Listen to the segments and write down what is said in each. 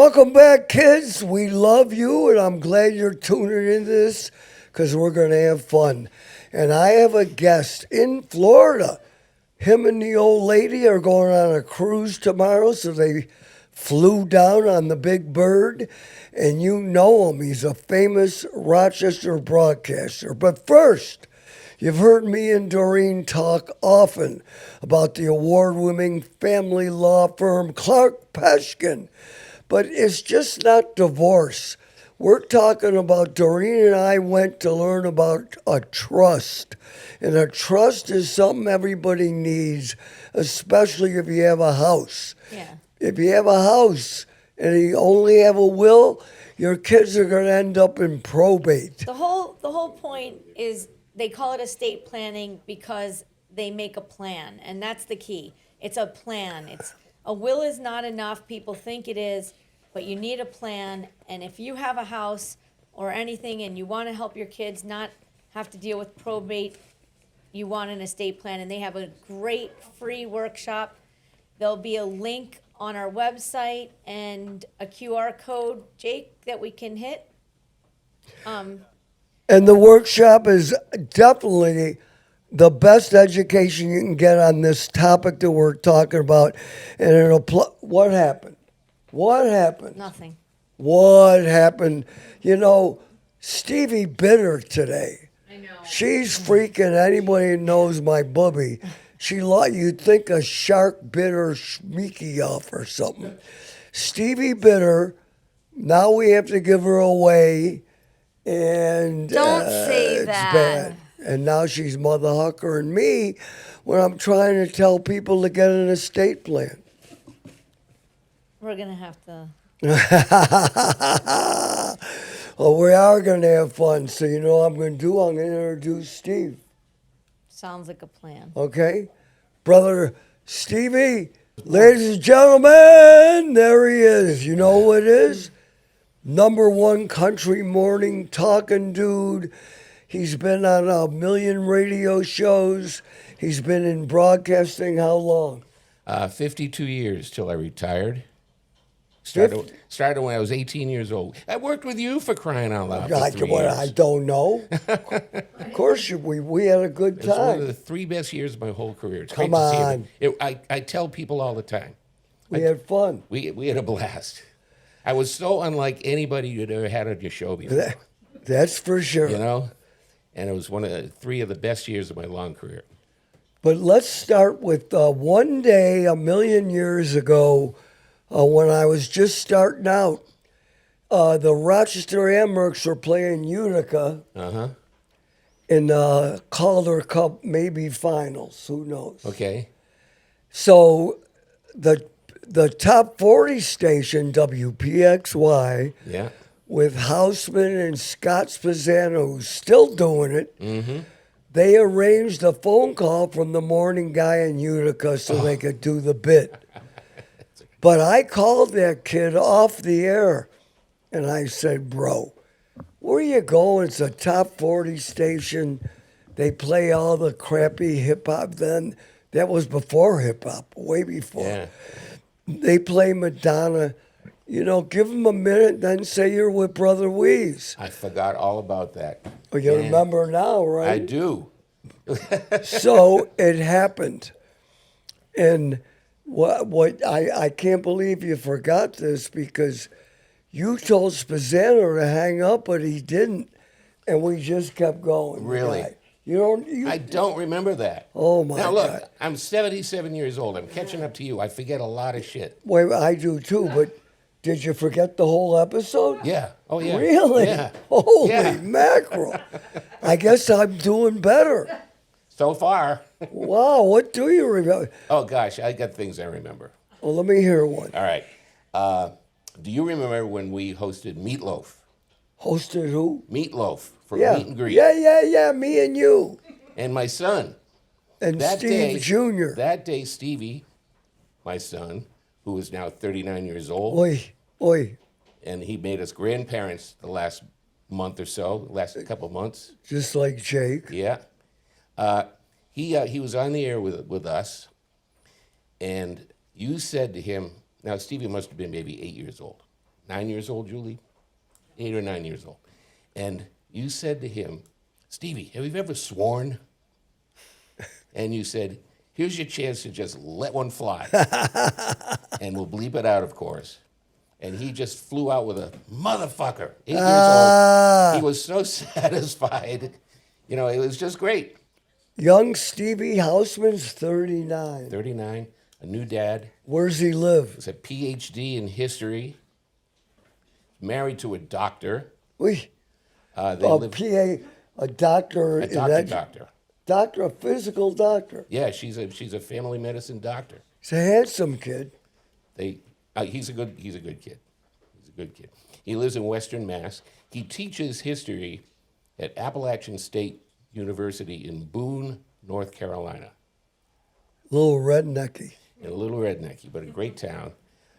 Welcome back, kids. We love you, and I'm glad you're tuning into this because we're going to have fun. And I have a guest in Florida. Him and the old lady are going on a cruise tomorrow, so they flew down on the Big Bird. And you know him. He's a famous Rochester broadcaster. But first, you've heard me and Doreen talk often about the award-winning family law firm Clark Peshkin. But it's just not divorce. We're talking about Doreen and I went to learn about a trust. And a trust is something everybody needs, especially if you have a house. Yeah. If you have a house and you only have a will, your kids are going to end up in probate. The whole point is they call it estate planning because they make a plan, and that's the key. It's a plan. A will is not enough. People think it is, but you need a plan. And if you have a house or anything and you want to help your kids not have to deal with probate, you want an estate plan. And they have a great free workshop. There'll be a link on our website and a QR code, Jake, that we can hit. And the workshop is definitely the best education you can get on this topic that we're talking about. And it'll what happened? What happened? Nothing. What happened? You know, Stevie bit her today. I know. She's freaking anybody who knows my bubby. You'd think a shark bit her schmeeky off or something. Stevie bit her. Now we have to give her away. And Don't say it's that. bad. And now she's Mother Hucker and me when I'm trying to tell people to get an estate plan. We're going to have to. Well, we are going to have fun. So you know what I'm going to do? I'm going to introduce Steve. Sounds like a plan. Okay? Brother Stevie, ladies and gentlemen, there he is. You know who it is? #1 country morning talking dude. He's been on 1 million radio shows. He's been in broadcasting how long? 52 years till I retired. Started when I was 18 years old. I worked with you for crying out loud for 3 years. I don't know. Of course, we had a good It was one of time. the 3 best years of my whole career. It's Come great to see on. I tell people all the time. We had fun. We had a blast. I was so unlike anybody you'd ever had on your show before. That's for sure. You know? And it was one of the 3 of the best years of my long career. But let's start with one day 1 million years ago when I was just starting out. The Rochester Amherst were playing Utica in the Calder Cup maybe finals. Who knows? Okay. So the top 40 station, WPXY, Yeah. with Houseman and Scott Spezzano, who's still doing it, they arranged a phone call from the morning guy in Utica so they could do the bit. But I called that kid off the air, and I said, bro, where you going? It's a top 40 station. They play all the crappy hip-hop then. That was before hip-hop, way before. Yeah. They play Madonna. You know, give them a minute, then say you're with Brother Wease. I forgot all about that. Oh, you Man, remember now, right? I do. So it happened. And what I can't believe you forgot this because you told Spezzano to hang up, but he didn't. And we just kept going. Really? Right. You I don't remember that. Oh, my Now look, God. I'm 77 years old. I'm catching up to you. I forget a lot of shit. Wait, I do too, but did you forget the whole episode? Yeah. Oh yeah. Really? Yeah. Holy Yeah. mackerel. I guess I'm doing better. So far. Wow, what do you remember? Oh gosh, I got things I remember. Well, let me hear one. All right. Do you remember when we hosted Meatloaf? Hosted who? Meatloaf for Yeah. meet and greet. Yeah, me and you. And my son. And That Steve day, Jr. That day, Stevie, my son, who is now 39 years old, Oi, and he made us grandparents the last month or so, last couple of months. just like Jake. Yeah. He was on the air with us, and you said to him, now Stevie must have been maybe 8 years old. 9 years old, Julie? 8 or 9 years old. And you said to him, Stevie, have you ever sworn? And you said, here's your chance to just let one fly. And we'll bleep it out, of course. And he just flew out with a motherfucker, 8 years old. He was so satisfied. You know, it was just great. Young Stevie Houseman's 39. 39, a new dad. Where's he live? He's a PhD in history. Married to a doctor. We, They a live PA, a doctor. a doctor. Doctor, a physical doctor. Yeah, she's a family medicine doctor. He's a handsome kid. He's a good kid. He's a good kid. He lives in Western Mass. He teaches history at Appalachian State University in Boone, North Carolina. Little rednecky. In a little rednecky, but a great town.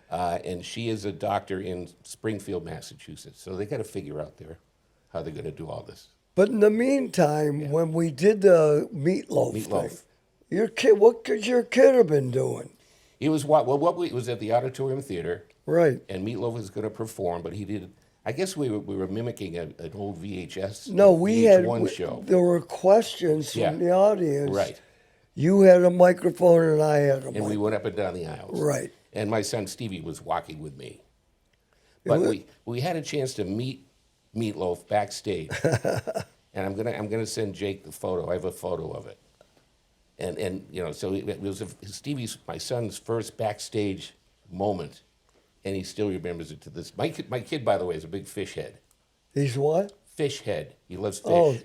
And she is a doctor in Springfield, Massachusetts. So they got to figure out how they're going to do all this. But in the meantime, when we did the meatloaf thing, your kid, what could your kid have been doing? He was it was at the Auditorium Theater. Right. And Meatloaf was going to perform, but he did. I guess we were mimicking an old VHS. No, we had VH1 show. There were questions from the audience. Right. You had a microphone and I had a microphone. And we went up and down the aisles. Right. And my son Stevie was walking with me. But we had a chance to meet Meatloaf backstage. And I'm gonna send Jake the photo. I have a photo of it. And you know, so it was Stevie's, my son's first backstage moment, and he still remembers it to this. My kid, by the way, is a big fish head. He's what? Fish head. He loves fish. Oh.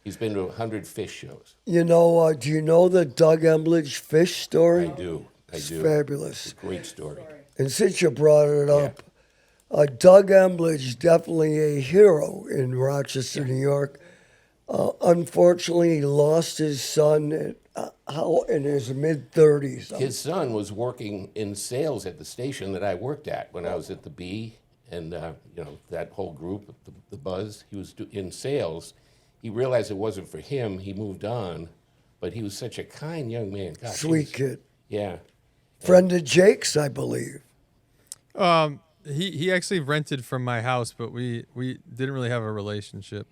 He's been to 100 fish shows. You know, do you know the Doug Embledge fish story? I do. It's fabulous. It's a great story. And since you brought it up, Doug Embledge, definitely a hero in Rochester, New York. Unfortunately, he lost his son in his mid-30s. His son was working in sales at the station that I worked at when I was at the Bee, and you know, that whole group, the Buzz. He was in sales. He realized it wasn't for him. He moved on, but he was such a kind young man. Gosh, Sweet kid. Yeah. Friend of Jake's, I believe. He actually rented from my house, but we didn't really have a relationship.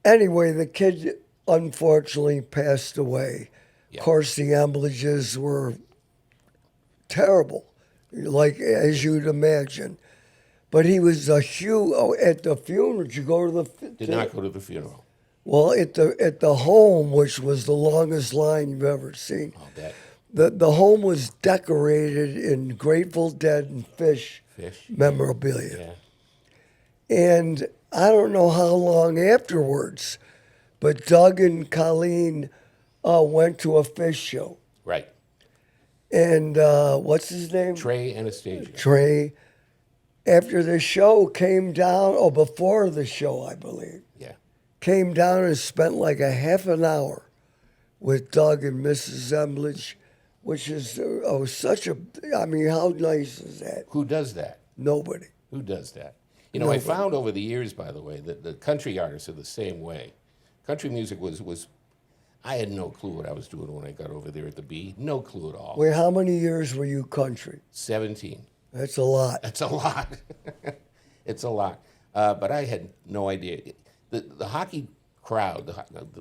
Anyway, the kid unfortunately passed away. Yeah. Of course, the Embledges were terrible, like as you'd imagine. But he was a huge. At the funeral, did you go to the? Did not go to the funeral. Well, at the home, which was the longest line you've ever seen. I'll bet. The home was decorated in Grateful Dead and Fish memorabilia. Yeah. And I don't know how long afterwards, but Doug and Colleen went to a Fish show. Right. And what's his name? Trey Anastasia. Trey. After the show came down, before the show, I believe, Yeah. came down and spent like a half an hour with Doug and Mrs. Embledge, which is such a, I mean, how nice is that? Who does that? Nobody. Who does that? You know, I found over the years, by the way, that the country artists are the same way. Country music was I had no clue what I was doing when I got over there at the Bee. No clue at all. Wait, how many years were you country? 17. That's a lot. That's a lot. It's a lot. But I had no idea. The hockey crowd,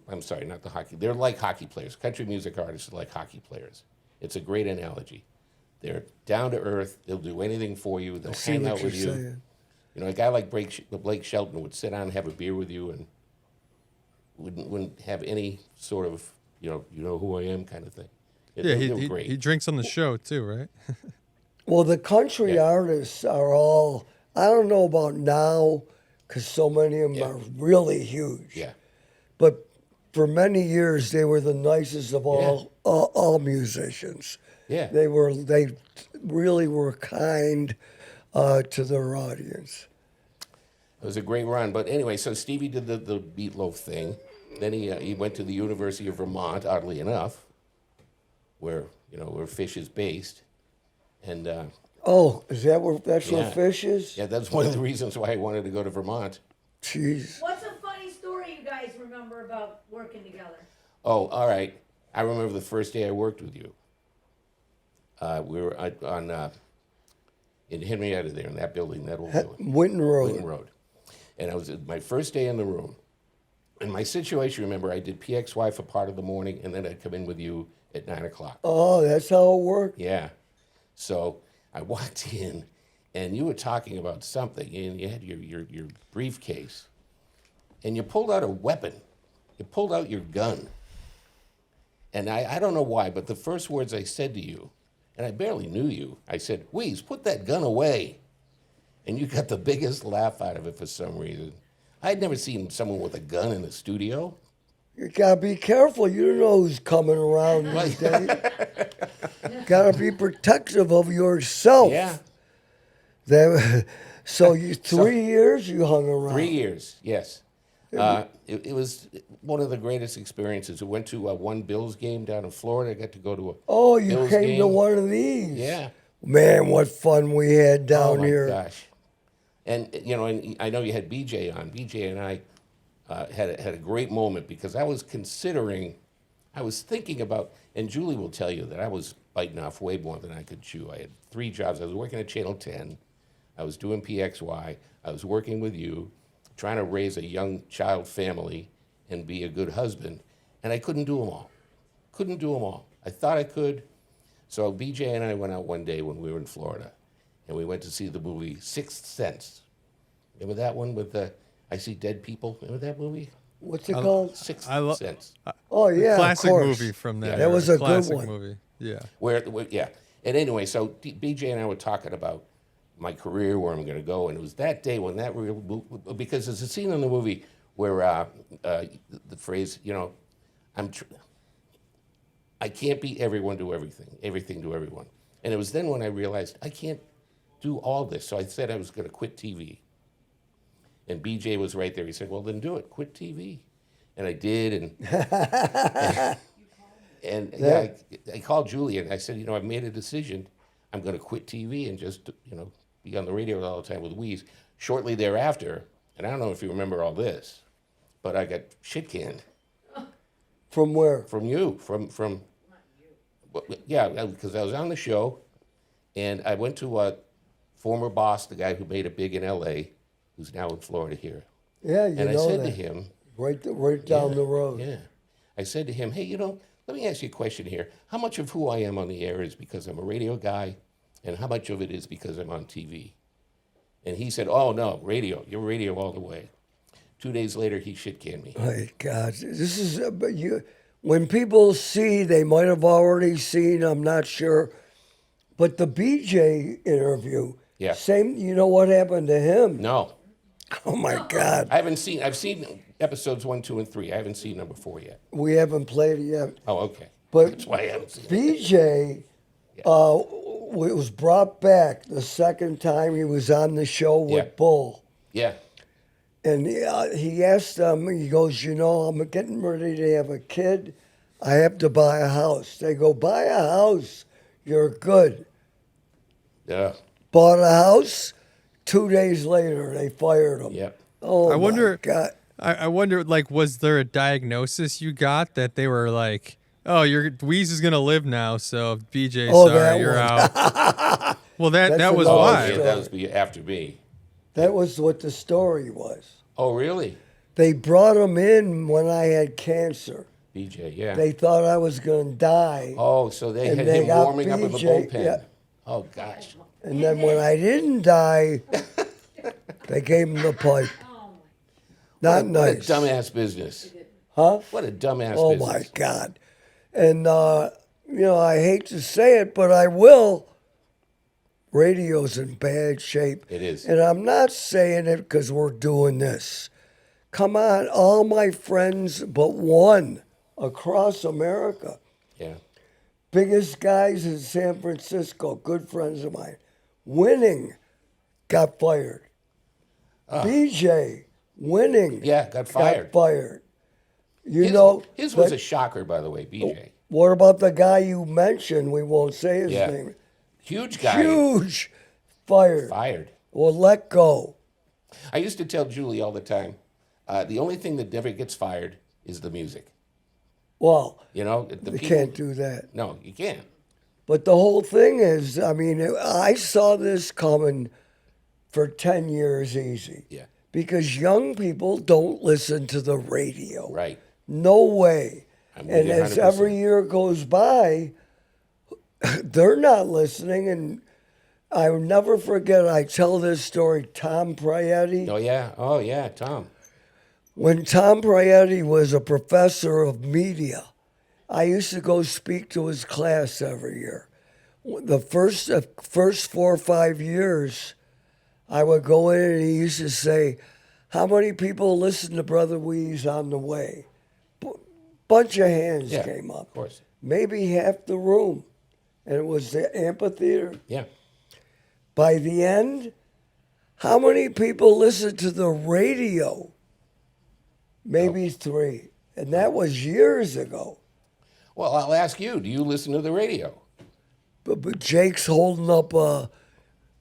I'm sorry, not the hockey, they're like hockey players. Country music artists are like hockey players. It's a great analogy. They're down to earth. They'll do anything for you. They'll hang out with you. Saying. You know, a guy like Blake Shelton would sit down and have a beer with you and wouldn't have any sort of, you know who I am kind of thing. They were great. He drinks on the show too, right? Well, the country artists are all, I don't know about now, because so many of them are really huge. Yeah. But for many years, they were the nicest of all musicians. Yeah. They really were kind to their audience. It was a great run. But anyway, so Stevie did the Meatloaf thing. Then he went to the University of Vermont, oddly enough, where Fish is based. And is that where Fish is? Yeah, that's one of the reasons why I wanted to go to Vermont. Jeez. What's a funny story you guys remember about working together? Oh, all right. I remember the first day I worked with you. We were on in Henrietta there in that building, that old building. Winton Road. Winton Road. And I was at my first day in the room. And my situation, remember, I did PXY for part of the morning, and then I'd come in with you at 9 o'clock. Oh, that's how it worked? Yeah. So I walked in, and you were talking about something, and you had your briefcase, and you pulled out a weapon. You pulled out your gun. And I don't know why, but the first words I said to you, and I barely knew you, I said, Wease, put that gun away. And you got the biggest laugh out of it for some reason. I'd never seen someone with a gun in the studio. You gotta be careful. You don't know who's coming around these days. Gotta be protective of yourself. Yeah. So 3 years you hung around. 3 years, yes. It was one of the greatest experiences. We went to one Bills game down in Florida. I got to go to a Oh, you Bills came game. to one of these. Yeah. Man, what fun we had down Oh my here. gosh. And you know, and I know you had BJ on. BJ and I had a great moment because I was thinking about, and Julie will tell you that I was biting off way more than I could chew. I had 3 jobs. I was working at Channel 10. I was doing PXY. I was working with you, trying to raise a young child family and be a good husband. And I couldn't do them all. Couldn't do them all. I thought I could. So BJ and I went out one day when we were in Florida, and we went to see the movie Sixth Sense. Remember that one with the I See Dead People? Remember that movie? What's it called? Sixth I Sense. Oh, yeah, Classic of course. movie from that. Yeah. That era. was a Classic good one. movie. Yeah. Where yeah. And anyway, so BJ and I were talking about my career, where I'm going to go, and it was that day when that real because there's a scene in the movie where the phrase, you know, I can't be everyone to everything to everyone. And it was then when I realized I can't do all this. So I said I was going to quit TV. And BJ was right there. He said, well, then do it. Quit TV. And I did. And yeah, I called Julie and I said, you know, I've made a decision. I'm going to quit TV and just, you know, be on the radio all the time with Wease. Shortly thereafter, and I don't know if you remember all this, but I got shit canned. From where? From you, from yeah, because I was on the show, and I went to a former boss, the guy who made it big in L.A., who's now in Florida here. Yeah, you And I know said that. to him, Right down yeah, the road. Yeah. I said to him, hey, you know, let me ask you a question here. How much of who I am on the air is because I'm a radio guy, and how much of it is because I'm on TV? And he said, oh, no, radio. You're radio all the way. 2 days later, he shit canned me. My God, this is but you. When people see, they might have already seen. I'm not sure, but the BJ interview. Yeah. Same. You know what happened to him? No. Oh my God. I've seen episodes 1, 2, and 3. I haven't seen number 4 yet. We haven't played it yet. Oh, okay. But That's why I haven't seen it. BJ, it was brought back the second time he was on the show with Yeah. Bull. Yeah. And he asked them, he goes, you know, I'm getting ready to have a kid. I have to buy a house. They go, buy a house. You're good. Yeah. Bought a house. 2 days later, they fired him. Yep. Oh, I wonder- my God. I wonder, like, was there a diagnosis you got that they were like, oh, your Wease is gonna live now, so BJ, Oh, sorry, that you're one. out. Well, that That's was another why. Yeah, that was after me. That was what the story was. Oh, really? They brought him in when I had cancer. BJ, yeah. They thought I was going to die. Oh, so they And had they him got warming up in the BJ, bullpen. yeah. Oh, gosh. And then when I didn't die, they gave him the pipe. Not What a nice. dumbass business. Huh? What a dumbass Oh, business. my God. And, you know, I hate to say it, but I will. Radio's in bad shape. It is. And I'm not saying it because we're doing this. Come on, all my friends but one across America. Yeah. Biggest guys in San Francisco, good friends of mine, winning, got fired. BJ, winning, Yeah, got fired. You know, His was but a shocker, by the way, BJ. what about the guy you mentioned? We won't say his Yeah. name. Huge guy. Huge, fired. Fired. Or let go. I used to tell Julie all the time, the only thing that never gets fired is the music. Well, You know, you can't do that. No, you can't. But the whole thing is, I mean, I saw this coming for 10 years easy. Yeah. Because young people don't listen to the radio. Right. No way. I'm with And you as 100%. every year goes by, they're not listening. And I will never forget, I tell this story, Tom Prietti. Oh yeah, Tom. When Tom Prietti was a professor of media, I used to go speak to his class every year. The first 4 or 5 years, I would go in and he used to say, "How many people listen to Brother Wease on the way?" Bunch of hands Yeah, came up. of course. Maybe half the room. And it was the amphitheater. Yeah. By the end, how many people listened to the radio? Maybe 3. And that was years ago. Well, I'll ask you. Do you listen to the radio? But Jake's holding up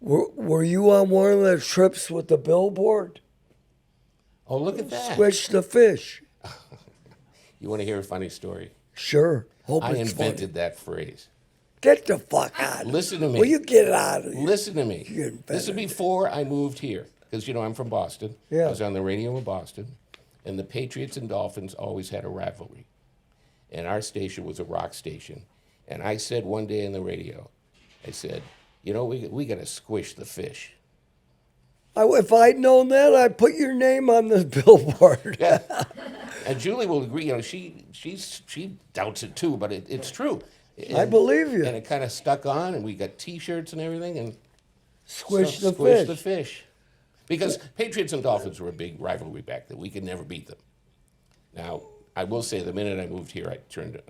were you on one of the trips with the billboard? Oh, look at that. Switch the fish. You want to hear a funny story? Sure. Hope I it's invented funny. that phrase. Get the fuck out. Listen to me. Will you get out of here? Listen to me. You invented This is before I moved here, because I'm from Boston. Yeah. I was on the radio in Boston, and the Patriots and Dolphins always had a rivalry, and our station was a rock station. And I said one day on the radio, I said, we got to squish the fish. If I'd known that, I'd put your name on the billboard. Yeah. And Julie will agree. She doubts it too, but it's true. I believe you. And it kind of stuck on, and we got T-shirts and everything, and Squish the squish fish. the fish. Because Patriots and Dolphins were a big rivalry back then. We could never beat them. Now, I will say, the minute I moved here, I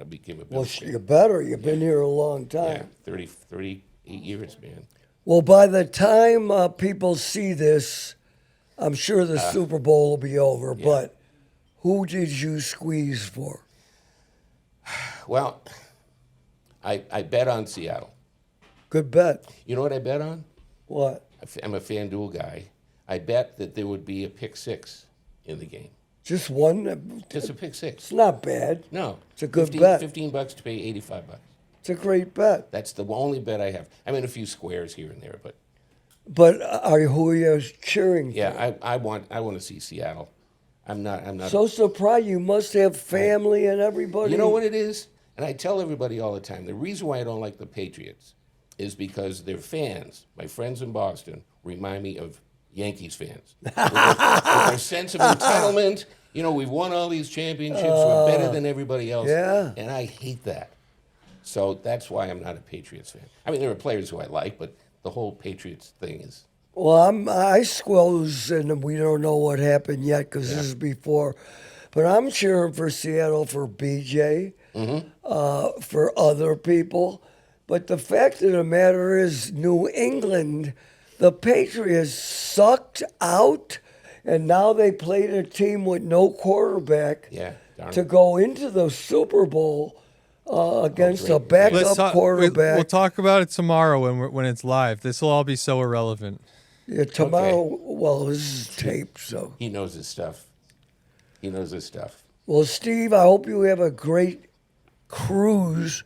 became a Well, Bills fan. you better. You've been here a long time. Yeah, 38 years, man. Well, by the time people see this, I'm sure the Super Bowl will be over. yeah. But who did you squeeze for? Well, I bet on Seattle. Good bet. You know what I bet on? What? I'm a FanDuel guy. I bet that there would be a pick six in the game. Just one? Just a pick six. It's not bad. No. It's a good 15, bet. $15 to pay $85. It's a great bet. That's the only bet I have. I mean, a few squares here and there, but But who are you cheering for? yeah, I want to see Seattle. I'm not. So surprised. You must have family and everybody. You know what it is? And I tell everybody all the time, the reason why I don't like the Patriots is because their fans, my friends in Boston, remind me of Yankees fans. With their sense of entitlement, we've won all these championships, we're better than everybody else. Yeah. And I hate that. So that's why I'm not a Patriots fan. I mean, there are players who I like, but the whole Patriots thing is... Well, I squoze, and we don't know what happened yet because this is before. But I'm cheering for Seattle for BJ, for other people. But the fact of the matter is, New England, the Patriots sucked out, and now they played a team with no quarterback Yeah, darn to it. go into the Super Bowl against a great. backup quarterback. We'll talk about it tomorrow when it's live. This will all be so irrelevant. Yeah, tomorrow, well, this is taped, so. He knows his stuff. He knows his stuff. Well, Steve, I hope you have a great cruise.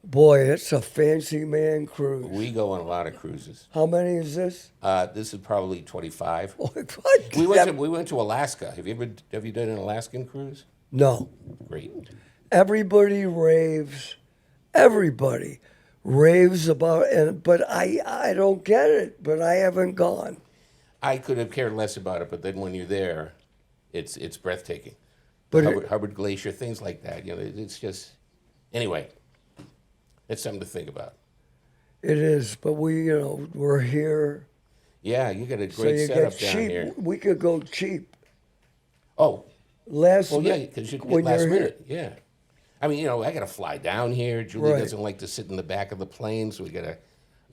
Boy, it's a fancy man cruise. We go on a lot of cruises. How many is this? This is probably 25. What? We went to Alaska. Have you done an Alaskan cruise? No. Great. Everybody raves. Everybody raves about it, but I don't get it, but I haven't gone. I could have cared less about it, but then when you're there, it's breathtaking. But Hubbard Glacier, things like that. It's just anyway. It's something to think about. it is, but we're here. Yeah, you got a So great you setup get down cheap. here. We could go cheap. Oh, Last well, yeah, minute, because you can when get last you're minute. Yeah. I mean, I got to fly down here. Julie Right. doesn't like to sit in the back of the plane, so we got to.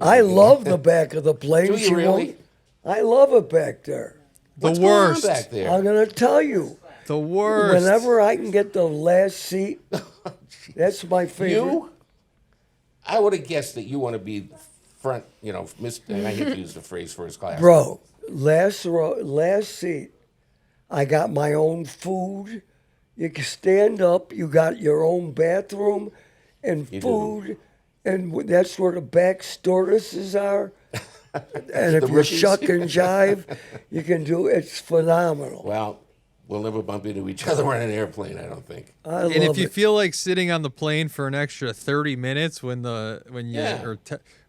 I love the back of the plane. Do you She really? won't- I love it back there. What's worst. going on back there? I'm going to tell you. The worst. Whenever I can get the last seat, that's my favorite. You? I would have guessed that you want to be front, and I hate to use the phrase first class. Bro, last seat, I got my own food. You can stand up. You got your own bathroom and You do. food. and that's where the back stewardesses are. And if The you rookies. shuck and jive, you can do it's phenomenal. Well, we'll never bump into each other on an airplane, I don't think. I And if love you it. feel like sitting on the plane for an extra 30 minutes when Yeah.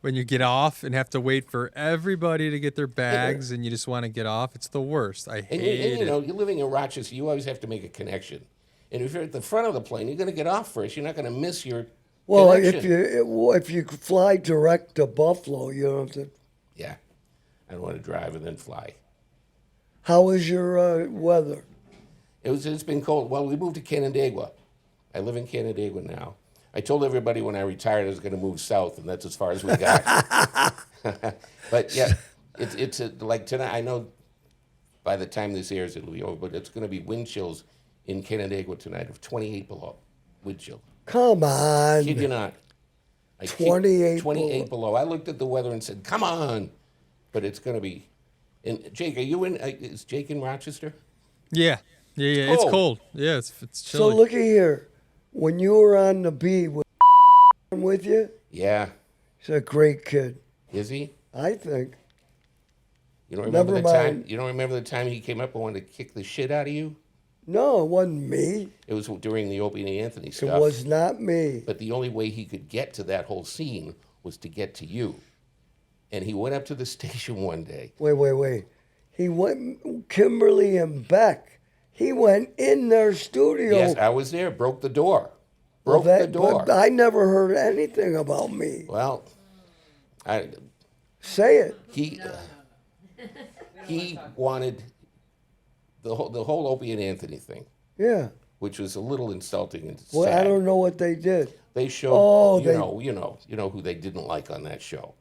you get off and have to wait for everybody to get their bags and you just want to get off, it's the worst. I And hate you know, it. you're living in Rochester, you always have to make a connection. And if you're at the front of the plane, you're going to get off first. You're not going to miss your Well, connection. if you fly direct to Buffalo, you don't have to. Yeah. I don't want to drive and then fly. How is your weather? It's been cold. Well, we moved to Canandaigua. I live in Canandaigua now. I told everybody when I retired I was going to move south, and that's as far as we got. But yeah, it's like tonight. I know by the time this airs it'll be over, but it's going to be wind chills in Canandaigua tonight of 28 below. Wind chill. Come on. Kid you not. 28 below. I looked at the weather and said, "Come on," but it's going to be. And Jake, are you in? Is Jake in Rochester? Yeah. It's cold. cold. Yeah, it's So chilly. looky here. When you were on the B with you, Yeah. he's a great kid. Is he? I think. You don't remember Never the time? mind. You don't remember the time he came up and wanted to kick the shit out of you? No, it wasn't me. It was during the Opie and Anthony It stuff. was not me. But the only way he could get to that whole scene was to get to you. And he went up to the station one day. Wait. He went, Kimberly and Beck. He went in their studio. Yes, I was there. Broke the door. Well, Broke the door. But I never heard anything about me. Well, Say it. he wanted the whole Opie and Anthony thing, Yeah. which was a little insulting and Well, sad. I don't know what they did. They showed, Oh, you know who they didn't like on that show.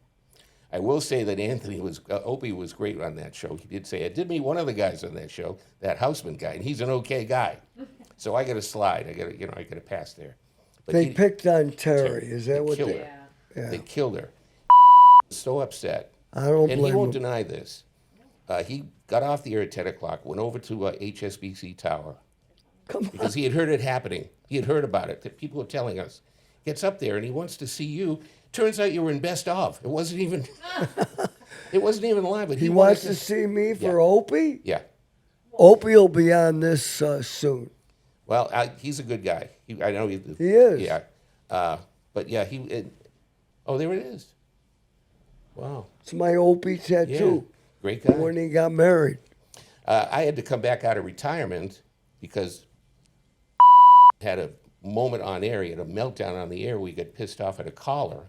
I will say that Opie was great on that show. He did say, I did meet one of the guys on that show, that Houseman guy, and he's an okay guy. So I got to slide. I got to pass there. But They picked on Terry. Is that what killed they? her. Yeah. They killed her. So upset. I don't And he blame won't him. deny this. He got off the air at 10 o'clock, went over to HSBC Tower, Come on. because he had heard it happening. He had heard about it, that people were telling us. Gets up there and he wants to see you. Turns out you were in best of. It wasn't even live. But He wanted wants to see me for Opie? Yeah. Opie will be on this soon. Well, he's a good guy. I know he is. Yeah. But yeah, oh, there it is. Wow. It's my Opie Yeah. tattoo Great guy. when he got married. I had to come back out of retirement because had a moment on air. He had a meltdown on the air. We got pissed off at a caller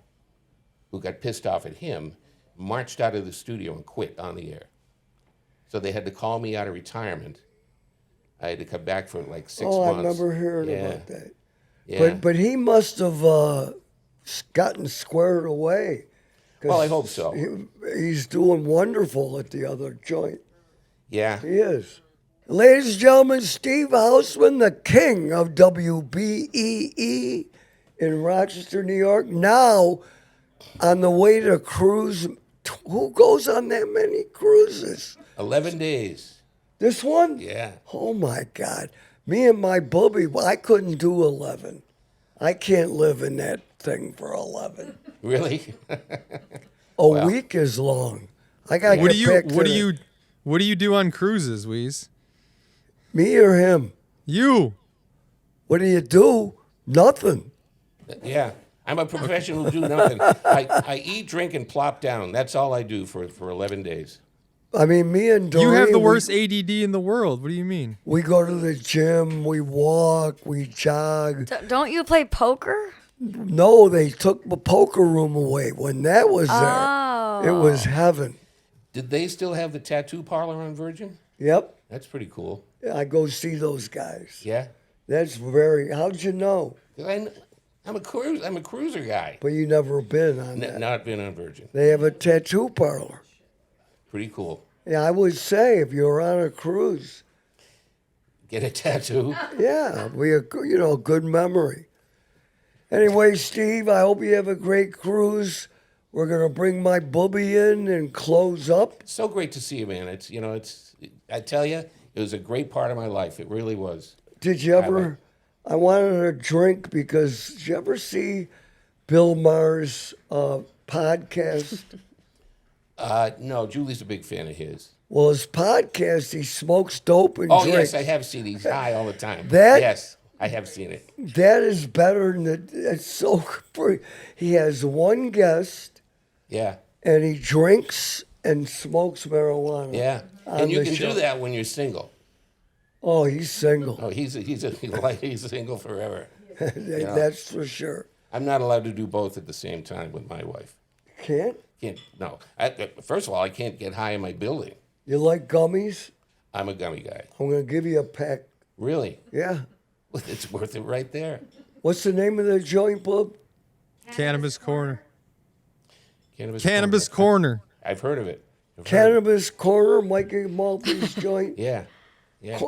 who got pissed off at him, marched out of the studio and quit on the air. So they had to call me out of retirement. I had to come back for like 6 months. Oh, I remember hearing Yeah. about that. Yeah. But he must have gotten squared away. 'Cause Well, I hope so. He's doing wonderful at the other joint. Yeah. He is. Ladies and gentlemen, Steve Houseman, the king of WBEE in Rochester, New York, now on the way to cruise. Who goes on that many cruises? 11 days. This one? Yeah. Oh my God. Me and my booby, I couldn't do 11. I can't live in that thing for 11. Really? A week is long. I got to What get do you back what to do the- you what do you do on cruises, Wease? Me or him? You. What do you do? Nothing. Yeah. I'm a professional who do nothing. I eat, drink, and plop down. That's all I do for 11 days. I mean, me and Doreen, You have the worst ADD in the world. What do you mean? We go to the gym, we walk, we jog. Don't you play poker? No, they took the poker room away. When that was there, Oh. it was heaven. Did they still have the tattoo parlor on Virgin? Yep. That's pretty cool. I go see those guys. Yeah. That's very, how'd you know? 'Cause I'm a cruiser guy. But you never been on that. Not been on Virgin. They have a tattoo parlor. Pretty cool. Yeah, I would say if you're on a cruise, Get a tattoo. yeah, good memory. Anyway, Steve, I hope you have a great cruise. We're gonna bring my booby in and close up. So great to see you, man. I tell you, it was a great part of my life. It really was. Did you ever? I wanted a drink because did you ever see Bill Maher's podcast? No, Julie's a big fan of his. Well, his podcast, he smokes dope and Oh, drinks. yes, I have seen it. He's high all the time. That- Yes, I have seen it. That is better than it's so free. He has one guest Yeah, and he drinks and smokes marijuana. yeah. on And you the can show. do that when you're single. Oh, he's single. Oh, he's single forever. That's for sure. I'm not allowed to do both at the same time with my wife. Can't? Can't. No. First of all, I can't get high in my building. You like gummies? I'm a gummy guy. I'm going to give you a pack. Really? Yeah. Well, it's worth it right there. What's the name of the joint, bub? Cannabis Corner. Cannabis Corner. I've heard of it. Cannabis Corner, Mikey Maltby's joint. Yeah. Yeah.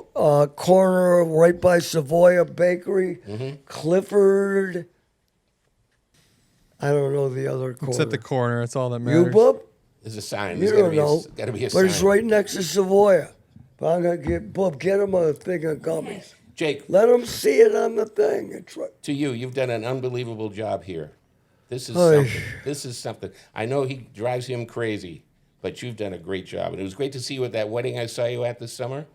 Corner right by Savoya Bakery. Mm-hmm. Clifford. I don't know the other corner. It's at the corner. That's all that You, matters. bub? There's a sign. You There's don't know. Got to be a But sign. it's right next to Savoya. But I'm going to get him a thing of gummies. Jake, Let him see it on the thing. It's right. to you, you've done an unbelievable job here. This is Oy. something. This is something. I know he drives him crazy, but you've done a great job. And it was great to see you at that wedding I saw you at this summer.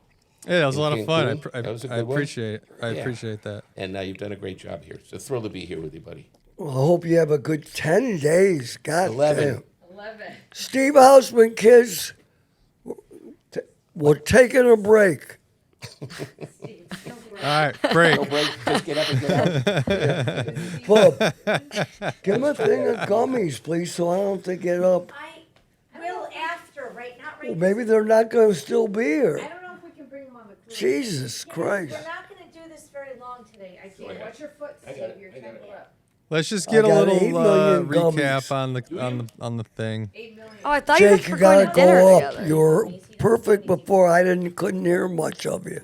Yeah, that was a In lot of fun. Cancun? That was a I good one? appreciate it. I Yeah. appreciate that. And you've done a great job here. It's a thrill to be here with you, buddy. Well, I hope you have a good 10 days. God 11. damn. Steve Houseman, kids, we're taking a break. All right, break. No break. Just get up and get out. Bub, give him a thing of gummies, please, so I don't have to get up. I will after, right? Not right. Well, maybe they're not going to still be here. I don't know if we can bring them on the cruise. Jesus Christ. We're not going to do this very long today. I can't. Watch your foot, Steve. You're tangled up. Let's just I get a got little 8 million recap gummies. on the thing. 8 million. Oh, I thought you Jake, guys you were going gotta to dinner go up. together. You were perfect before. I couldn't hear much of you.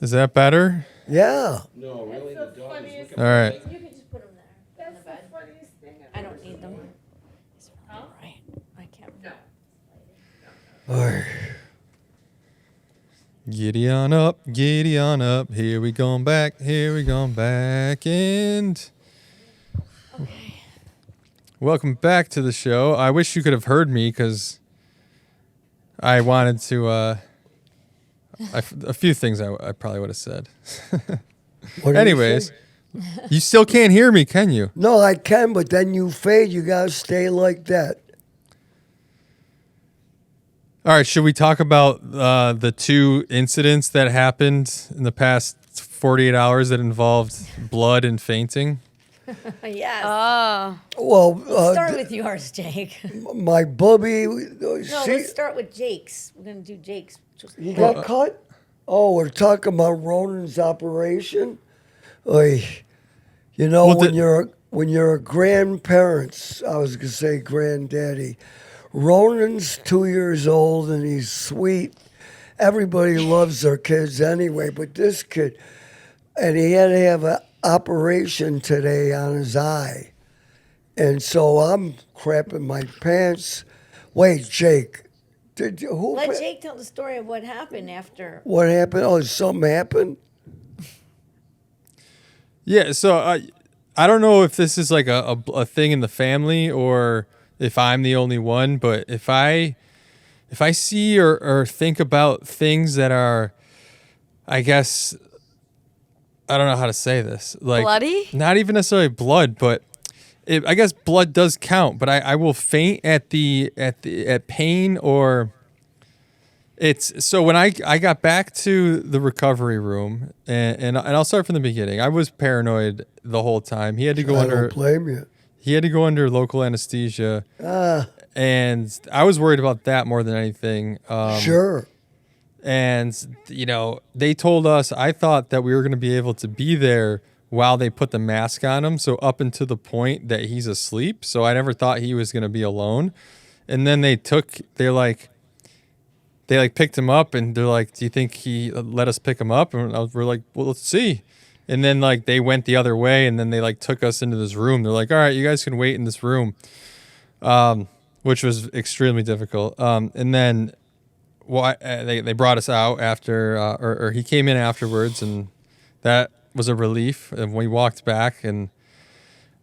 Is that better? Yeah. No, really? The dog is looking All right. You can just put them there. That's the funniest thing I don't need them. It's all right. I can't. Oy. Giddy on up, giddy on up. Here we going back, here we going back. And welcome back to the show. I wish you could have heard me because I wanted to. A few things I probably would have said. What did you Anyways, say? you still can't hear me, can you? No, I can, but then you fade. You gotta stay like that. All right, should we talk about the two incidents that happened in the past 48 hours that involved blood and fainting? Yes. Well, Start with yours, Jake. my bubby, No, see, let's start with Jake's. We're going to do Jake's. he got cut. Oh, we're talking about Ronan's operation. Oy. You know, Well, when you're a grandparents, I was gonna say granddaddy. Ronan's 2 years old and he's sweet. Everybody loves their kids anyway, but this kid, and he had to have an operation today on his eye. And so I'm crapping my pants. Wait, Jake, who? Let Jake tell the story of what happened after. What happened? Oh, something happened? Yeah, so I don't know if this is like a thing in the family or if I'm the only one, but if I see or think about things that are, I guess, I don't know how to say this. Like Bloody? Not even necessarily blood, but I guess blood does count. But I will faint at pain or it's so when I got back to the recovery room and I'll start from the beginning. I was paranoid the whole time. He had to go I under. don't blame you. He had to go under local anesthesia, and I was worried about that more than anything. Sure. And they told us. I thought that we were going to be able to be there while they put the mask on him. So up until the point that he's asleep. So I never thought he was going to be alone. And then they picked him up, and they're like, "Do you think he let us pick him up?" And we're like, "Well, let's see." And then they went the other way, and then they took us into this room. They're like, "All right, you guys can wait in this room," which was extremely difficult. And then they brought us out after, or he came in afterwards, and that was a relief. And we walked back, and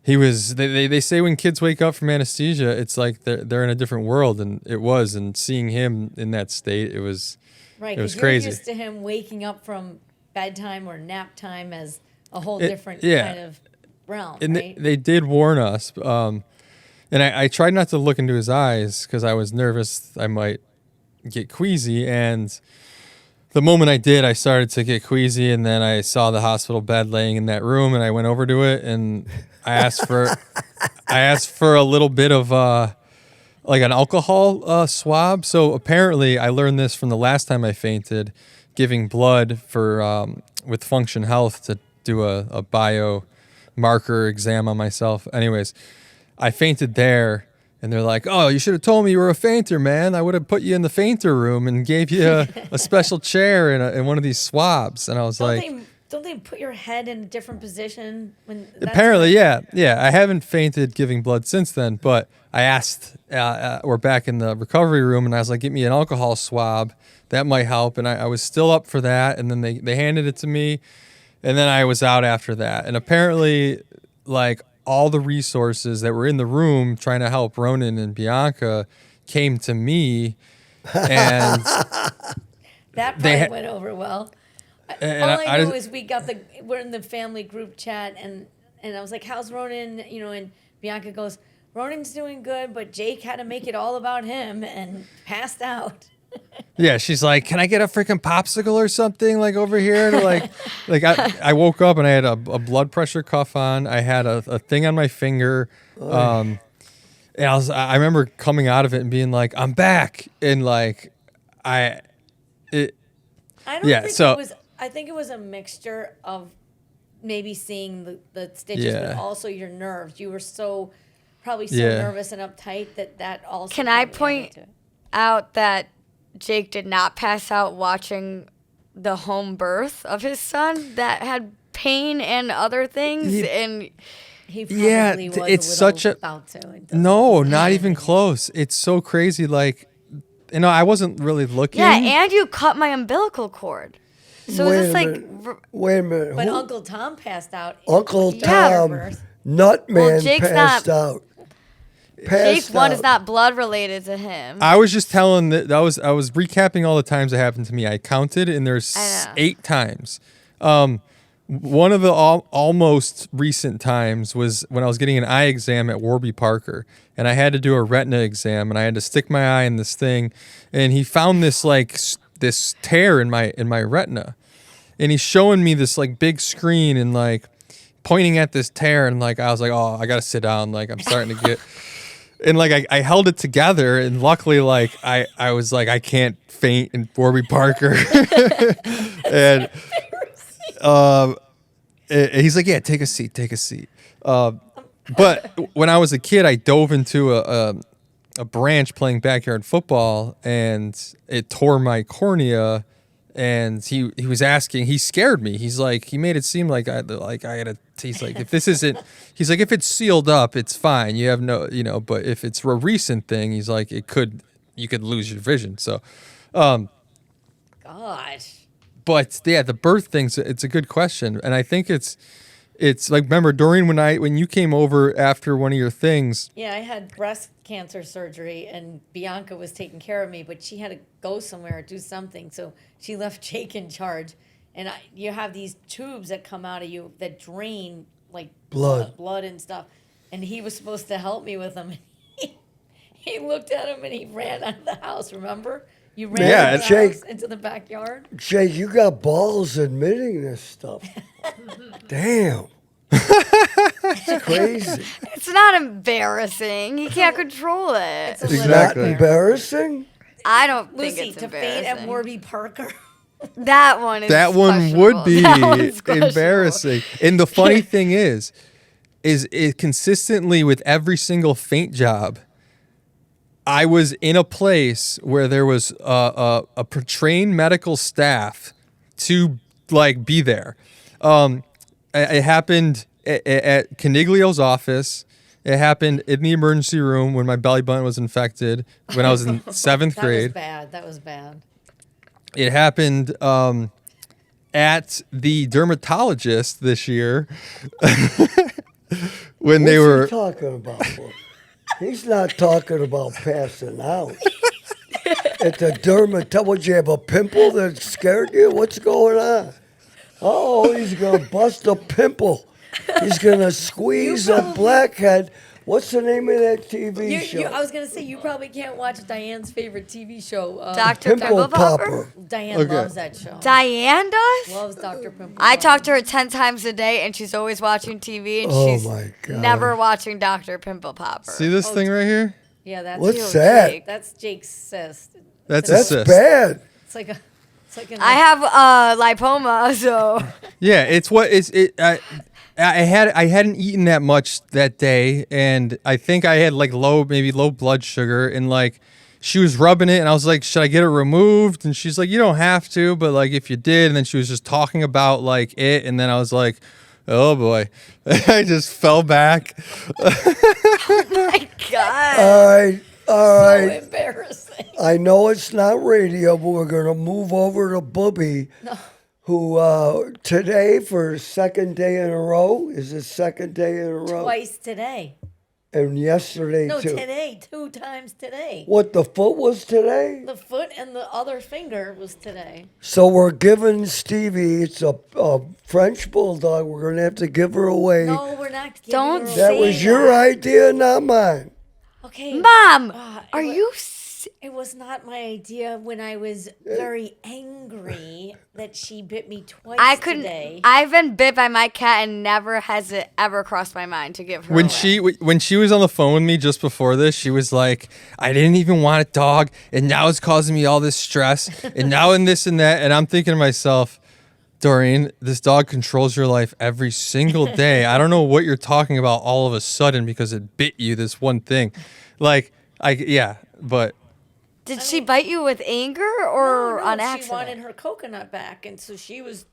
he was. They say when kids wake up from anesthesia, it's like they're in a different world, and it was. And seeing him in that state, it was. Right, It was 'cause crazy. You're used to him waking up from bedtime or nap time as a whole It- different yeah. kind of realm, And right? they did warn us. And I tried not to look into his eyes because I was nervous I might get queasy. And the moment I did, I started to get queasy. And then I saw the hospital bed laying in that room, and I went over to it, and I asked for a little bit of like an alcohol swab. So apparently, I learned this from the last time I fainted, giving blood for with Function Health to do a biomarker exam on myself. Anyways, I fainted there, and they're like, "Oh, you should have told me you were a fainter, man. I would have put you in the fainter room and gave you a special chair in one of these swabs." And I was like, Don't they put your head in a different position when? That's apparently, what- yeah. I haven't fainted giving blood since then, but I asked. We're back in the recovery room, and I was like, "Get me an alcohol swab. That might help." And I was still up for that, and then they handed it to me, and then I was out after that. And apparently, like, all the resources that were in the room trying to help Ronan and Bianca came to me, and That They probably ha- went over well. and All I know just- is we're in the family group chat, and I was like, "How's Ronan?" You know, and Bianca goes, "Ronan's doing good, but Jake had to make it all about him and passed out." yeah, she's like, "Can I get a freaking popsicle or something like over here?" To like I woke up and I had a blood pressure cuff on. I had a thing on my finger. And I remember coming out of it and being like, "I'm back," and like I don't Yeah, think so- it was. I think it was a mixture of maybe seeing the stitches, but Yeah. also your nerves. You were probably so Yeah. nervous and uptight that also. Can I probably point added to it. out that Jake did not pass out watching the home birth of his son that had pain and other things? And He probably Yeah, was it's a little such a- about to. It doesn't- no, doesn't not matter. even close. It's so crazy. Like, I wasn't really looking. yeah, and you cut my umbilical cord. So Wait is this a like minute. Wait a minute. But Who- Uncle Tom passed out. in Uncle Yeah. Tom, birth. Nutman, Jake's passed not- out. Passed Jake's one is out. not blood related to him. I was just telling I was recapping all the times it happened to me. I counted, and there's I know. 8 times. One of the almost recent times was when I was getting an eye exam at Warby Parker, and I had to do a retina exam, and I had to stick my eye in this thing, and he found this this tear in my retina, and he's showing me this like big screen and like pointing at this tear, and like I was like, "Oh, I gotta sit down." Like I'm starting to get. And like I held it together, and luckily like I was like, I can't faint in Warby Parker. And he's like, "Yeah, take a seat. But when I was a kid, I dove into a branch playing backyard football, and it tore my cornea. And he was asking, he scared me. He's like, he made it seem like I had a. He's like, if this isn't, he's like, if it's sealed up, it's fine. You have no, but if it's a recent thing, he's like, you could lose your vision. So, Gosh. but yeah, the birth thing's it's a good question, and I think it's like, remember Doreen, when you came over after one of your things. Yeah, I had breast cancer surgery, and Bianca was taking care of me, but she had to go somewhere or do something, so she left Jake in charge. And you have these tubes that come out of you that drain like blood and stuff. And he was supposed to help me with them. He looked at him and he ran out of the house. Remember? You ran Yeah, out of the Jake- house into the backyard. Jake, you got balls admitting this stuff. Damn. It's crazy. It's not embarrassing. He can't control it. It's a It's little not Exactly. embarrassing. I don't think Lucy, it's to faint at embarrassing. Warby Parker. That one is That one would be That one's questionable. embarrassing. And the funny thing is it consistently with every single faint job, I was in a place where there was a trained medical staff to like be there. It happened at Caniglio's office. It happened in the emergency room when my belly button was infected when I was in 7th That grade. was bad. That was bad. It happened at the dermatologist this year when What's they were. he talking about? Boy? He's not talking about passing out. At the dermatologist, would you have a pimple that scared you? What's going on? Oh, he's going to bust a pimple. He's going to squeeze a blackhead. What's the name of that TV show? I was gonna say you probably can't watch Diane's favorite TV show. Dr. Pimple Popper. Diane Okay. loves that show. Diane does? Loves Dr. Pimple. I talk to her 10 times a day, and she's always watching TV, and Oh, she's my God. never watching Dr. Pimple Popper. See this thing right here? Yeah, that's What's that? Jake. That's Jake's cyst. That's a That's cyst. bad. It's like a. It's like an. I have lipoma, so Yeah, it's what it's it. I hadn't eaten that much that day, and I think I had like low blood sugar, and like she was rubbing it, and I was like, should I get it removed? And she's like, you don't have to, but like if you did, and then she was just talking about like it, and then I was like, oh boy, I just fell back. my God. All so right. embarrassing. I know it's not radio, but we're going to move over to Booby, who today for second day in a row, is his second day in a row? Twice today. And yesterday, No, too. today. 2 times today. What, the foot was today? The foot and the other finger was today. So we're giving Stevie, it's a French bulldog. We're going to have to give her away. No, we're not. Giving Don't her That away. was your idea, not mine. Okay. Mom, it are wa- you... It was not my idea when I was very angry that she bit me twice I couldn't... today. I've been bit by my cat, and never has it ever crossed my mind to give her When away. when she was on the phone with me just before this, she was like, I didn't even want a dog, and now it's causing me all this stress, and now and this and that, and I'm thinking to myself, Doreen, this dog controls your life every single day. I don't know what you're talking about all of a sudden because it bit you, this one thing. Like, but Did she bite you with anger or No, on she accident? wanted her coconut back, and so she was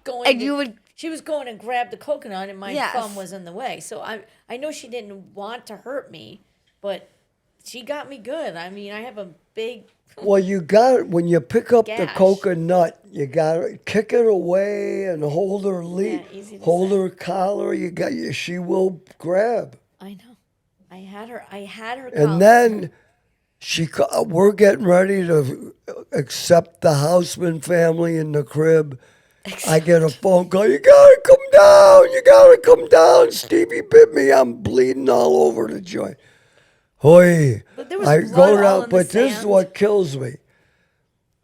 going. And to, you would- She was going to grab the coconut, and my Yes. thumb was in the way. So I know she didn't want to hurt me, but she got me good. I mean, I have a big. Well, you got when you pick up the Gash. coconut, you got to kick it away and hold her Yeah, easy to hold say. her collar. She will grab. I know. I had her. collar. And then we're getting ready to accept the Houseman family in the crib. I get a phone call. You gotta come down. You gotta come down. Stevie bit me. I'm bleeding all over the joint. Hoy. But there was I blood go all down, in the but this is sand. what kills me.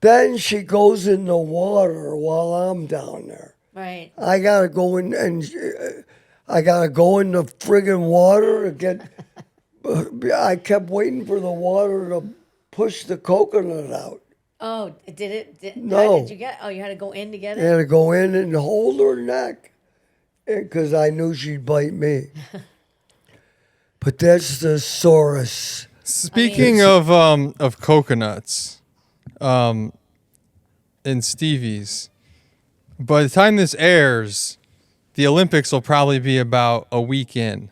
Then she goes in the water while I'm down there. Right. I gotta go in and I gotta go in the friggin' water to get. I kept waiting for the water to push the coconut out. Oh, did it? No. How did you get? Oh, you had to go in to get I it. had to go in and hold her neck because I knew she'd bite me. But that's the Saurus. speaking of coconuts, and Stevie's, by the time this airs, the Olympics will probably be about a week in,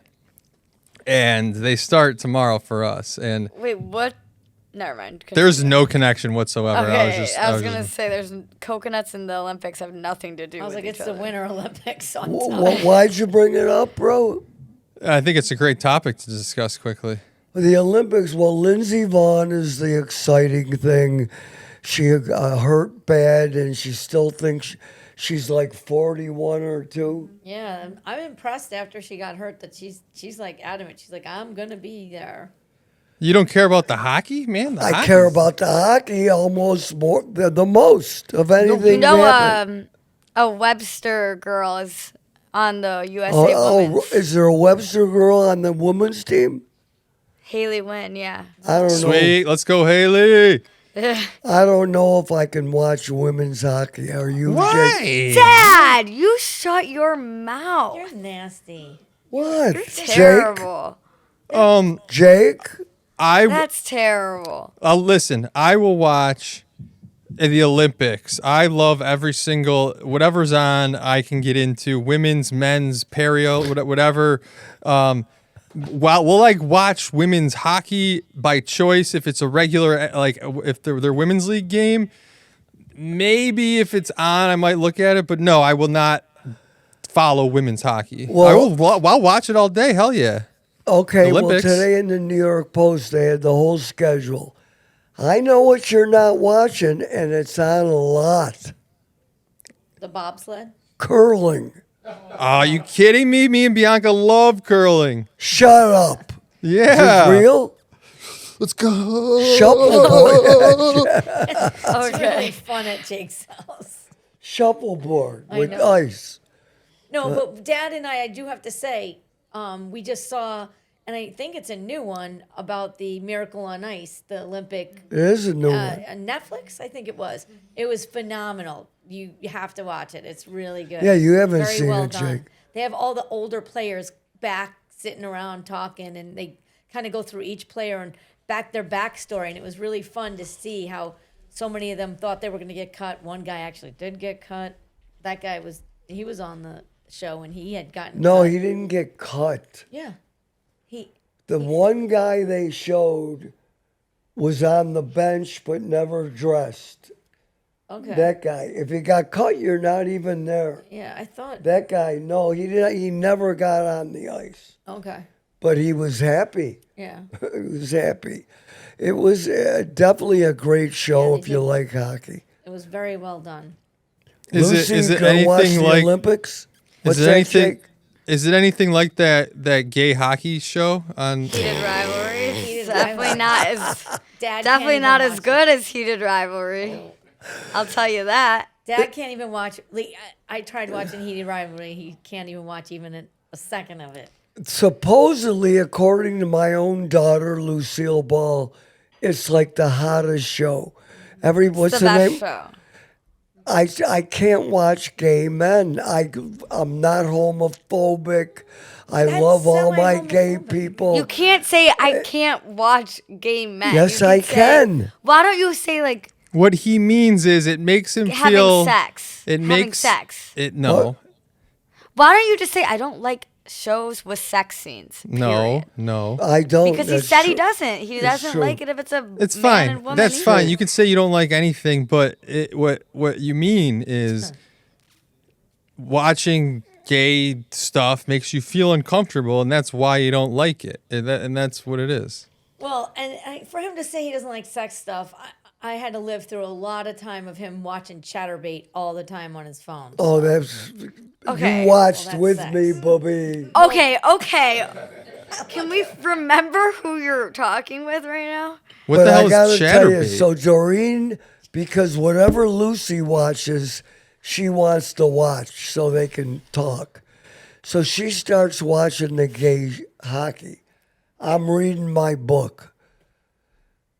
and they start tomorrow for us. And Wait, what? Never mind. there's no connection whatsoever. Okay, I was gonna just- say there's coconuts in the Olympics have nothing to do I was with like, each it's the other. Winter Olympics on time. Why'd you bring it up, bro? I think it's a great topic to discuss quickly. The Olympics, well, Lindsey Vonn is the exciting thing. She hurt bad, and she still thinks she's like 41 or 2. Yeah, I'm impressed after she got hurt that she's like adamant. She's like, I'm gonna be there. You don't care about the hockey, man? The I hockey's- care about the hockey almost more, the most of anything. You know, happening. a Webster girl is on the USA Oh, women's. is there a Webster girl on the women's team? Haley Wynn, yeah. I don't know. Sweet, let's go, Haley. I don't know if I can watch women's hockey. Are you, Jake? Why? Dad, you shut your mouth. You're nasty. What? Terrible. Jake? That's terrible. Listen, I will watch the Olympics. I love every single whatever's on. I can get into women's, men's, perio, whatever. We'll like watch women's hockey by choice if it's a regular if they're their women's league game. maybe if it's on, I might look at it, but no, I will not follow women's hockey. Well- I'll watch it all day. Hell yeah. Okay, well, Olympics. today in the New York Post, they had the whole schedule. I know what you're not watching, and it's on a lot. The bobsled. Curling. Are you kidding me? Me and Bianca love curling. Shut up. Yeah. Is it real? Let's go. Shuffleboard. It's really fun at Jake's house. Shuffleboard I with know. ice. No, but Dad and I do have to say, we just saw, and I think it's a new one about the Miracle on Ice, the Olympic It is a new one. on Netflix. I think it was. It was phenomenal. You have to watch it. It's really good. Yeah, you haven't Very seen well it, done. Jake. They have all the older players back sitting around talking, and they kind of go through each player and back their backstory, and it was really fun to see how so many of them thought they were going to get cut. One guy actually did get cut. That guy was on the show, and he had gotten No, cut. he didn't get cut. Yeah, he The one guy they showed was on the bench but never dressed. okay. That guy. If he got cut, you're not even there. Yeah, I thought. That guy, no, he didn't. He never got on the ice, Okay. but he was happy. Yeah. He was happy. It was definitely a great show they if you did. like hockey. It was very well done. Lucy, Is it gonna watch anything the like? Olympics? What's Is it that, anything? Jake? Is it anything like that gay hockey show on? Heated Rivalry. Heated Definitely Rivalry. not as Dad definitely can't not even as watch good as Heated Rivalry. I'll tell you that. Dad can't even watch. I tried watching Heated Rivalry. He can't even watch even a second of it. Supposedly, according to my own daughter, Lucille Ball, it's like the hottest show. What's the the best name? show. I can't watch gay men. I'm not homophobic. I That's love all my gay semi-homophobic. people. You can't say I can't watch gay men. Yes, You I say- can. Why don't you say like What he means is it makes him having feel. sex? It having makes sex. It no. Why don't you just say I don't like shows with sex scenes? No, period." no. I don't. Because he that's said he true. doesn't. He doesn't true. like it if it's a It's man fine. and woman. That's either. fine. You can say you don't like anything, but what you mean is watching gay stuff makes you feel uncomfortable, and that's why you don't like it. And that's what it is. Well, and for him to say he doesn't like sex stuff, I had to live through a lot of time of him watching Chatterbait all the time on his phone. Oh, that's. Okay. You watched Well, that's with sex. me, Bubby. Okay. Can we remember who you're talking with right now? What But the hell I is gotta tell you, Chatterbait? so Doreen, because whatever Lucy watches, she wants to watch so they can talk. So she starts watching the gay hockey. I'm reading my book.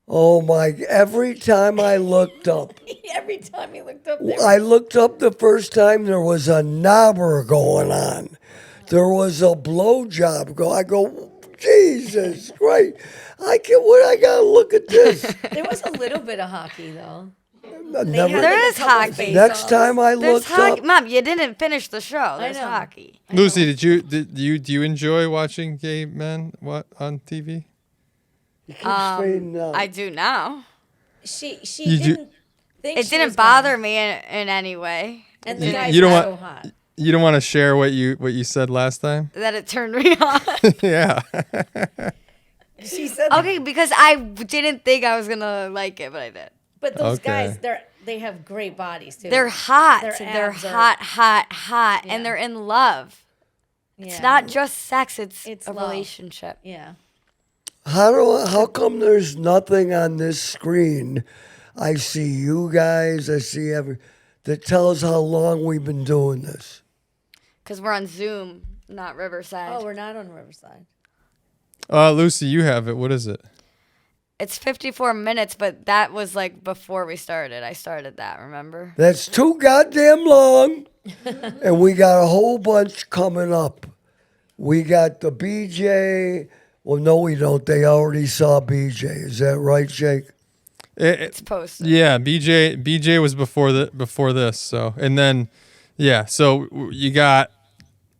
Oh my, every time I looked up, Every time he looked up there. I looked up the first time there was a knobber going on. There was a blowjob going. I go, Jesus Christ! I gotta look at this. There was a little bit of hockey though. Never- had There like a is couple hockey. face-offs. next time I There's looked hockey. up, Mom, you didn't finish the show. There's know. hockey. Lucy, do you enjoy watching gay men on TV? he keeps fading out. I do now. She You do- didn't think It she didn't was gonna- bother me in any way And the You- guys you don't were want- so hot. You don't want to share what you said last time? that it turned me on. Yeah. She said, Okay, because I didn't think I was gonna like it, but I did. but those Okay. guys, they have great bodies too. They're hot. Their They're abs are- hot, Yeah. and they're in love. It's Yeah. not just sex. It's a love. relationship. Yeah. How come there's nothing on this screen? I see you guys. I see that tells how long we've been doing this. Because we're on Zoom, not Riverside. Oh, we're not on Riverside. Lucy, you have it. What is it? It's 54 minutes, but that was like before we started. I started that, remember? That's too goddamn long. And we got a whole bunch coming up. We got the BJ. Well, no, we don't. They already saw BJ. Is that right, Jake? It's posted. Yeah, BJ was before this. So and then, yeah. So you got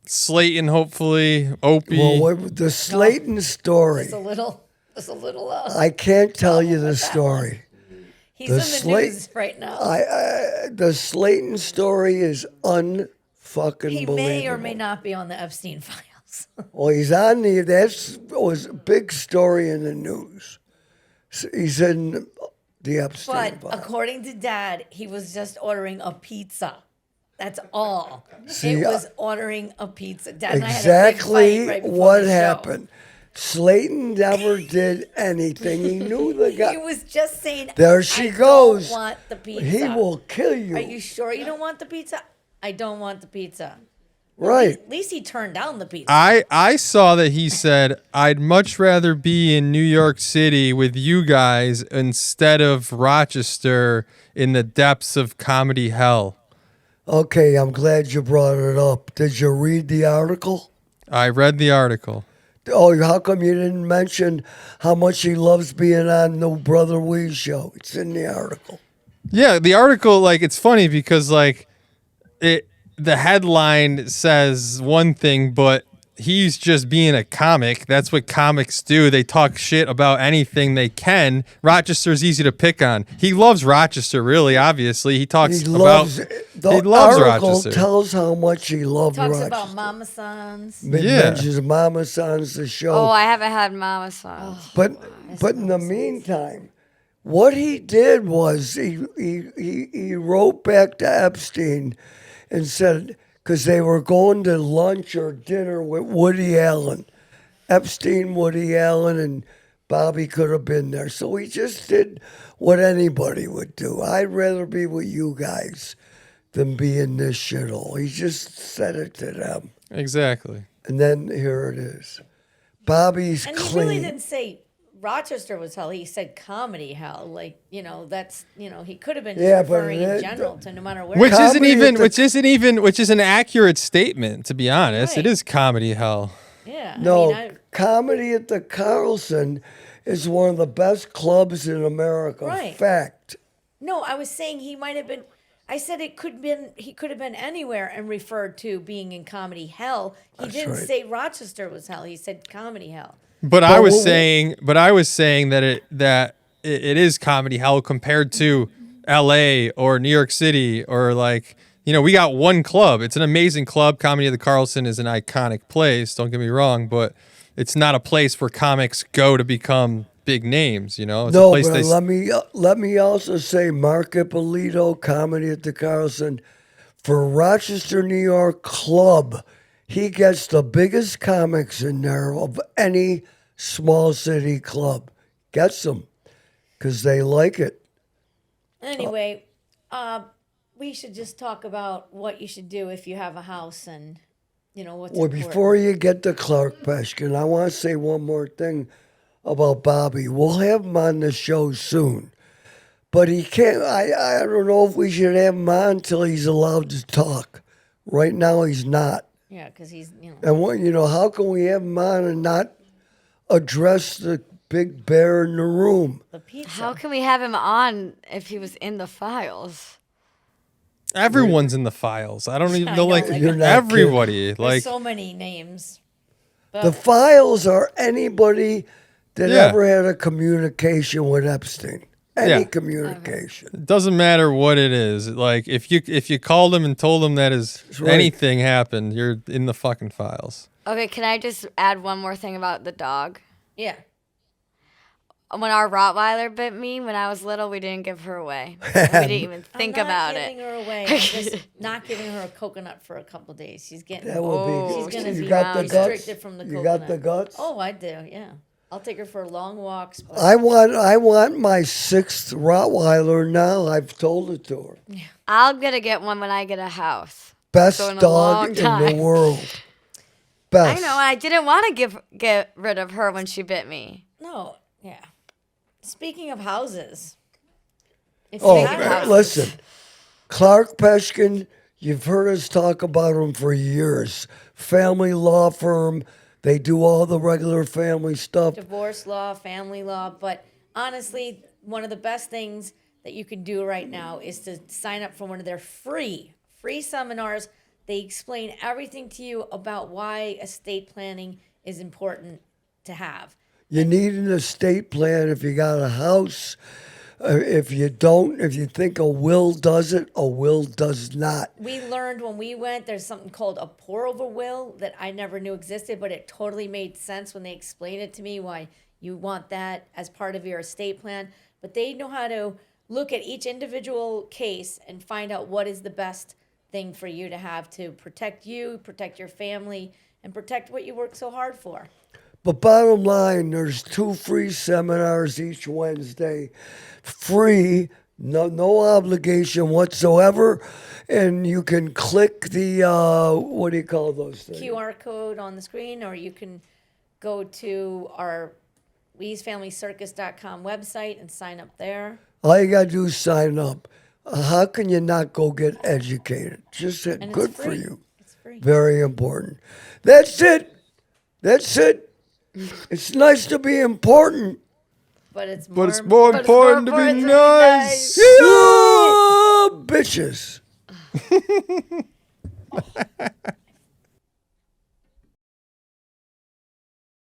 Slayton, hopefully Opie. Well, the Slayton story. Just a little. I can't tell you the story. He's in the news right now. The Slayton story is unfucking He believable. may or may not be on the Epstein files. Well, he's on the. That was a big story in the news. He's in the Epstein But file. according to Dad, he was just ordering a pizza. That's all. See, it was ordering a pizza. Dad and I had a Exactly big fight right before what the show. happened. Slayton never did anything. He knew the guy. He was just saying, There she I goes. don't want the pizza. He will kill you. Are you sure you don't want the pizza? I don't want the pizza. Right. At least he turned down the pizza. I saw that he said, I'd much rather be in New York City with you guys instead of Rochester in the depths of comedy hell. Okay, I'm glad you brought it up. Did you read the article? I read the article. Oh, how come you didn't mention how much he loves being on the Brother Wease show? It's in the article. Yeah, the article, like, it's funny because, like, the headline says one thing, but he's just being a comic. That's what comics do. They talk shit about anything they can. Rochester's easy to pick on. He loves Rochester, really, obviously. He talks He loves about... the he loves article Rochester. tells how much he loved Talks Rochester. about Mama Sons. Yeah. Mentions Mama Sons the show. Oh, I haven't had Mama Son. But in the meantime, what he did was he wrote back to Epstein and said, because they were going to lunch or dinner with Woody Allen. Epstein, Woody Allen, and Bobby could have been there. So he just did what anybody would do. I'd rather be with you guys than be in this shithole. He just said it to them. Exactly. And then here it is. Bobby's And clean. he really didn't say Rochester was hell. He said comedy hell. Like, that's, he could have been just Yeah, but referring in it- general to no matter where. Which Comedy is an accurate statement, to be honest. Right. It is comedy hell. Yeah. No, Comedy at the Carlson is one of the best clubs in America. Right. Fact. No, I was saying he might have been. I said he could have been anywhere and referred to being in comedy hell. He didn't right. say Rochester was hell. He said comedy hell. But I was well, saying that it is comedy hell compared to L.A. or New York City or we got one club. It's an amazing club. Comedy at the Carlson is an iconic place. Don't get me wrong, but it's not a place where comics go to become big names. It's a No, place but let me also say Mark Ippolito, Comedy at the Carlson, for Rochester, New York club, he gets the biggest comics in there of any small city club. Gets them because they like it. Anyway, we should just talk about what you should do if you have a house and what's Well, important. before you get to Clark Peshkin, I want to say one more thing about Bobby. We'll have him on the show soon. But he can't, I don't know if we should have him on until he's allowed to talk. Right now, he's not. Yeah, because he's And what, how can we have him on and not address the big bear in the room? the pizza. How can we have him on if he was in the files? Everyone's in the files. I don't even I know, know, like- You're not everybody. There's so many names. The files are anybody that Yeah. ever had a communication with Epstein. Any Yeah. communication. It doesn't matter what it is. Like if you called him and told him that right. anything happened, you're in the fucking files. Okay, can I just add one more thing about the dog? Yeah. When our Rottweiler bit me when I was little, we didn't give her away. We didn't even think about I'm not it. giving her away. I'm just not giving her a coconut for a couple days. She's getting. That will be. She's gonna you be got the guts. restricted from the You coconut. got the guts. Oh, I do. Yeah, I'll take her for long walks. But I want my 6th Rottweiler now. I've told it to her. I'm gonna get one when I get a house. Best So in a dog long in the time. world. I Best. know. I didn't want to get rid of her when she bit me. no, yeah. Speaking of houses, if Oh, you have houses, listen. Clark Peshkin, you've heard us talk about him for years. Family law firm. They do all the regular family stuff. divorce law, family law, but honestly, one of the best things that you can do right now is to sign up for one of their free seminars. They explain everything to you about why estate planning is important to have. You need an estate plan if you got a house, If you don't, if you think a will does it, a will does not. We learned when we went, there's something called a pour-over will that I never knew existed, but it totally made sense when they explained it to me why you want that as part of your estate plan. But they know how to look at each individual case and find out what is the best thing for you to have to protect you, protect your family, and protect what you work so hard for. But bottom line, there's 2 free seminars each Wednesday. Free, no obligation whatsoever. And you can click the, what do you call those things? QR code on the screen, or you can go to our WeaseFamilyCircus.com website and sign up there. All you got to do is sign up. How can you not go get educated? Just And good it's for free. you. It's free. Very important. That's it. That's it. It's nice to be important. But it's But more, it's more But it's more important to be important to be nice. Yeah, bitches.